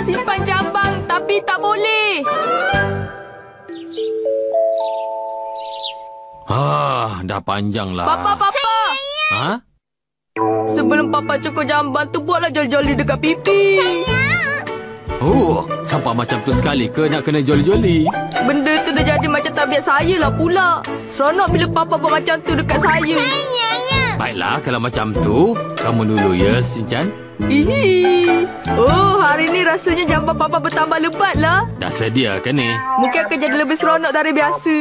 simpan jambang tapi tak boleh. Dah panjang lah. Papa. Ha? Sebelum Papa cukur jambang tu, buatlah joli-joli dekat pipi. Sampai macam tu sekali ke nak kena joli-joli? Benda tu dah jadi macam tabiat saya lah pula. Seronok bila Papa buat macam tu dekat saya. Baiklah, kalau macam tu, kamu dulu ya, Sinchan. Hari ni rasanya jambang Papa bertambah lebat lah. Dah sedia ke ni? Mungkin akan jadi lebih seronok dari biasa.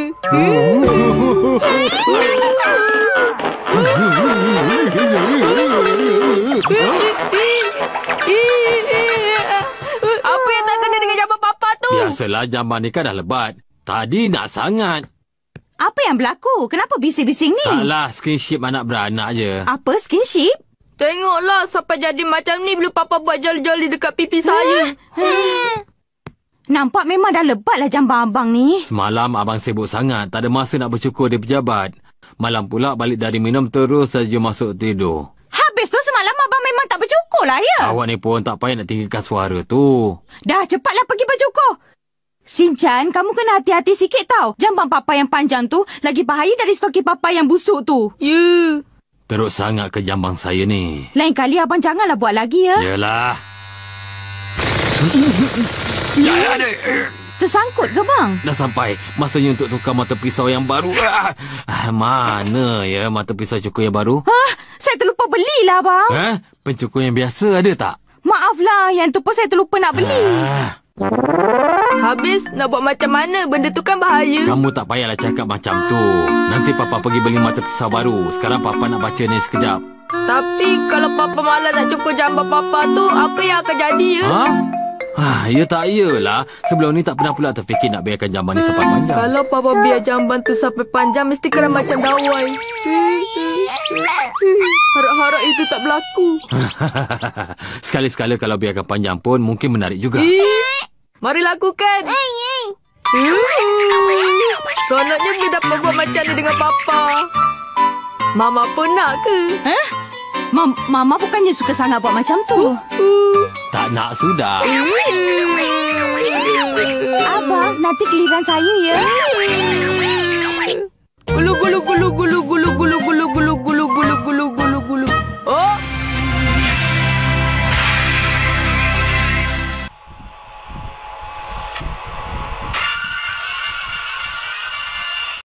Apa yang tak kena dengan jambang Papa tu? Biasalah, jambang ni kan dah lebat. Tadi nak sangat. Apa yang berlaku? Kenapa bising-bising ni? Taklah, skinship anak beranak je. Apa skinship? Tengoklah sampai jadi macam ni bila Papa buat joli-joli dekat pipi saya. Nampak memang dah lebat lah jambang abang ni. Semalam abang sibuk sangat. Tak ada masa nak bercukur di pejabat. Malam pula balik dari minum terus saja masuk tidur. Habis tu semalam abang memang tak bercukur lah ya? Awak ni pun tak payah nak tinggikan suara tu. Dah cepatlah pergi bercukur. Sinchan, kamu kena hati-hati sikit tau. Jambang Papa yang panjang tu lagi bahaya dari stoki Papa yang busuk tu. Ya. Teruk sangat ke jambang saya ni. Lain kali abang janganlah buat lagi ya. Yalah. Tersangkut ke bang? Dah sampai. Masanya untuk tukar mata pisau yang baru. Mana ya mata pisau cukur yang baru? Saya terlupa belilah bang. Pencukur yang biasa ada tak? Maaflah, yang tu pun saya terlupa nak beli. Habis nak buat macam mana? Benda tu kan bahaya. Kamu tak payahlah cakap macam tu. Nanti Papa pergi beli mata pisau baru. Sekarang Papa nak baca ni sekejap. Tapi kalau Papa malas nak cukur jambang Papa tu, apa yang akan jadi ya? Ya tak yalah. Sebelum ni tak pernah pula terfikir nak biarkan jambang ni sampai panjang. Kalau Papa biar jambang tu sampai panjang, mesti kena macam dawai. Harap-harap itu tak berlaku. Sekali-sekala kalau biarkan panjang pun mungkin menarik juga. Mari lakukan. Seronoknya bila dapat buat macam ni dengan Papa. Mama pun nak ke? Mama bukannya suka sangat buat macam tu. Tak nak sudah. Abang, nanti giliran saya ya. Gulu.